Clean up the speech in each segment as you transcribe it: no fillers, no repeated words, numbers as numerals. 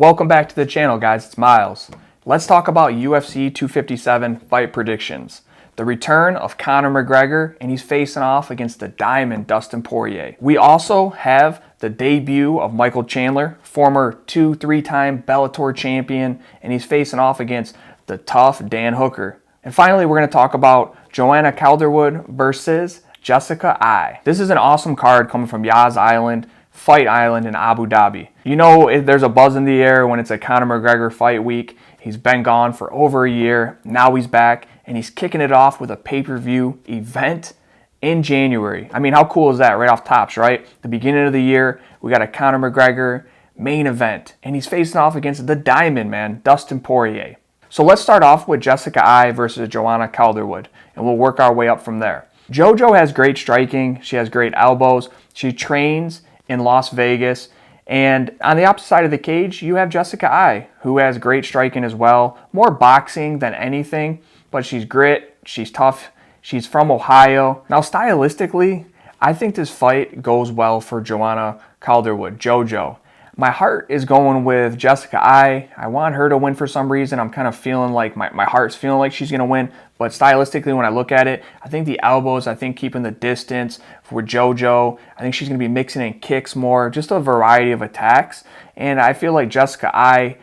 Welcome back to the channel, guys. It's Myles. Let's talk about UFC 257 fight predictions. The return of Conor McGregor, and he's facing off against the Diamond Dustin Poirier. We also have the debut of Michael Chandler, former 2-3-time Bellator champion, and he's facing off against the tough Dan Hooker. And finally, we're going to talk about Joanna Calderwood versus Jessica Eye. This is an awesome card coming from Yas Island, Fight Island in Abu Dhabi. You know, there's a buzz in the air when it's a Conor McGregor fight week. He's been gone for over a year. Now he's back, and he's kicking it off with a pay-per-view event in January. I mean, how cool is that right off tops, right? The beginning of the year, we got a Conor McGregor main event, and he's facing off against the Diamond Man, Dustin Poirier. So let's start off with Jessica Eye versus Joanna Calderwood, and we'll work our way up from there. JoJo has great striking. She has great elbows. She trains in Las Vegas. And on the opposite side of the cage, you have Jessica Eye, who has great striking as well. More boxing than anything, but she's grit, she's tough, she's from Ohio. Now, stylistically, I think this fight goes well for Joanna Calderwood, JoJo. My heart is going with Jessica Eye. I want her to win for some reason. I'm kind of feeling like my heart's feeling like she's going to win. But stylistically, when I look at it, I think the elbows, I think keeping the distance for JoJo. I think she's going to be mixing in kicks more, just a variety of attacks. And I feel like Jessica Eye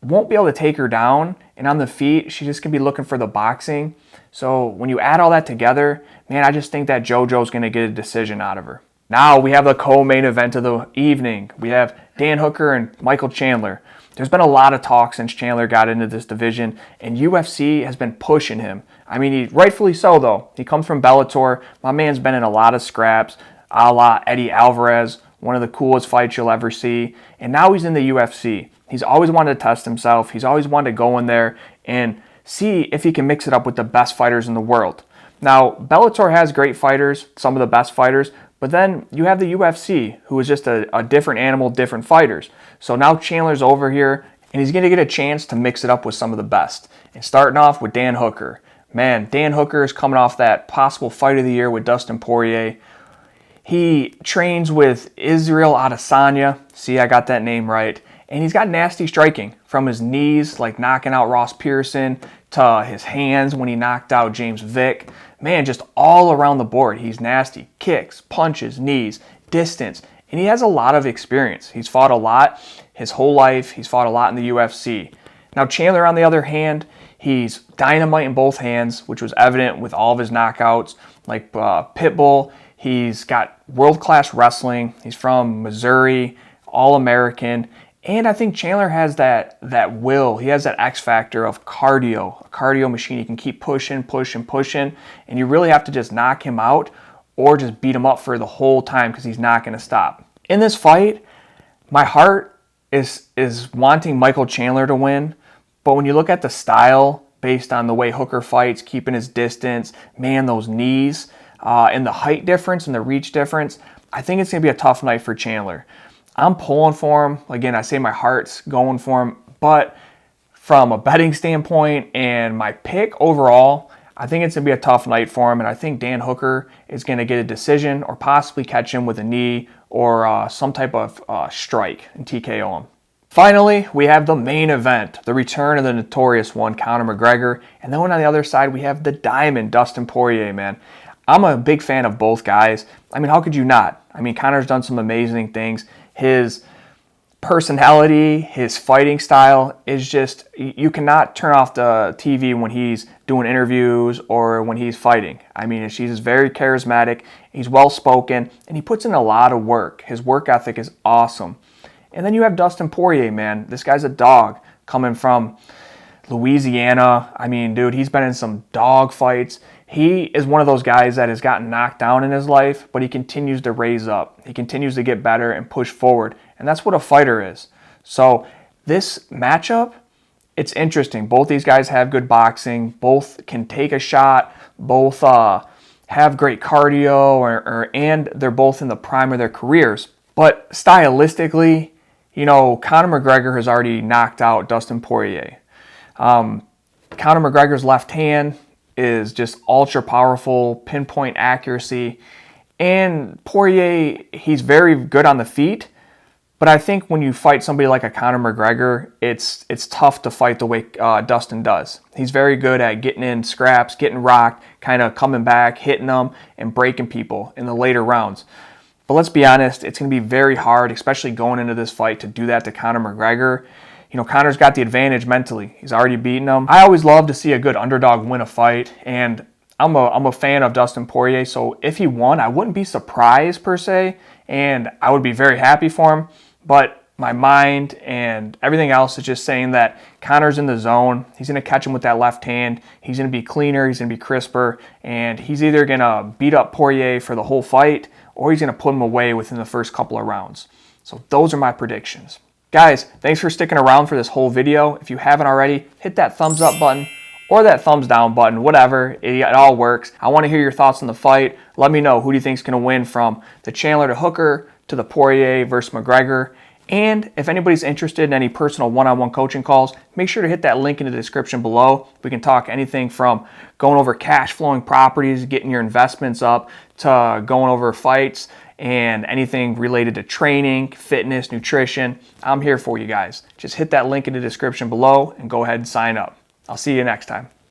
won't be able to take her down. And on the feet, she's just going to be looking for the boxing. So when you add all that together, man, I just think that JoJo's going to get a decision out of her. Now we have the co-main event of the evening. We have Dan Hooker and Michael Chandler. There's been a lot of talk since Chandler got into this division, and UFC has been pushing him. I mean, rightfully so, though. He comes from Bellator. My man's been in a lot of scraps, a la Eddie Alvarez, one of the coolest fights you'll ever see. And now he's in the UFC. He's always wanted to test himself. He's always wanted to go in there and see if he can mix it up with the best fighters in the world. Now, Bellator has great fighters, some of the best fighters, but then you have the UFC, who is just a different animal, different fighters. So now Chandler's over here, and he's going to get a chance to mix it up with some of the best. And starting off with Dan Hooker. Man, Dan Hooker is coming off that possible fight of the year with Dustin Poirier. He trains with Israel Adesanya. See, I got that name right. And he's got nasty striking, from his knees, like knocking out Ross Pearson, to his hands when he knocked out James Vick. Man, just all around the board, he's nasty. Kicks, punches, knees, distance. And he has a lot of experience. He's fought a lot his whole life. He's fought a lot in the UFC. Now, Chandler, on the other hand, he's dynamite in both hands, which was evident with all of his knockouts. Like Pitbull, he's got world-class wrestling. He's from Missouri, All-American. And I think Chandler has that will. He has that X factor of cardio, a cardio machine. He can keep pushing, and you really have to just knock him out or just beat him up for the whole time because he's not going to stop. In this fight, my heart is wanting Michael Chandler to win, but when you look at the style based on the way Hooker fights, keeping his distance, man, those knees, and the height difference and the reach difference, I think it's going to be a tough night for Chandler. I'm pulling for him. Again, I say my heart's going for him, but from a betting standpoint and my pick overall, I think it's going to be a tough night for him, and I think Dan Hooker is going to get a decision or possibly catch him with a knee or some type of strike and TKO him. Finally, we have the main event, the return of the notorious one, Conor McGregor, and then on the other side, we have the Diamond, Dustin Poirier, man. I'm a big fan of both guys. I mean, how could you not? I mean, Conor's done some amazing things. His personality, his fighting style is just, you cannot turn off the TV when he's doing interviews or when he's fighting. I mean, he's very charismatic, he's well-spoken, and he puts in a lot of work. His work ethic is awesome. And then you have Dustin Poirier, man. This guy's a dog coming from Louisiana. I mean, dude, he's been in some dog fights. He is one of those guys that has gotten knocked down in his life, but he continues to raise up. He continues to get better and push forward. And that's what a fighter is. So this matchup, it's interesting. Both these guys have good boxing. Both can take a shot. Both have great cardio, and they're both in the prime of their careers. But stylistically, you know, Conor McGregor has already knocked out Dustin Poirier. Conor McGregor's left hand is just ultra powerful, pinpoint accuracy. And Poirier, he's very good on the feet, But I think when you fight somebody like a Conor McGregor, it's tough to fight the way Dustin does. He's very good at getting in scraps, getting rocked, kind of coming back, hitting them, and breaking people in the later rounds. But let's be honest, it's going to be very hard, especially going into this fight, to do that to Conor McGregor. You know, Conor's got the advantage mentally. He's already beaten him. I always love to see a good underdog win a fight, and I'm a fan of Dustin Poirier, so if he won, I wouldn't be surprised per se, and I would be very happy for him. But my mind and everything else is just saying that Conor's in the zone. He's going to catch him with that left hand. He's going to be cleaner. He's going to be crisper. And he's either going to beat up Poirier for the whole fight or he's going to put him away within the first couple of rounds. So those are my predictions. Guys, thanks for sticking around for this whole video. If you haven't already, hit that thumbs up button or that thumbs down button, whatever. It all works. I want to hear your thoughts on the fight. Let me know who do you think is going to win from the Chandler to Hooker to the Poirier versus McGregor. And if anybody's interested in any personal one-on-one coaching calls, make sure to hit that link in the description below. We can talk anything from going over cash flowing properties, getting your investments up, to going over fights and anything related to training, fitness, nutrition. I'm here for you guys. Just hit that link in the description below and go ahead and sign up. I'll see you next time.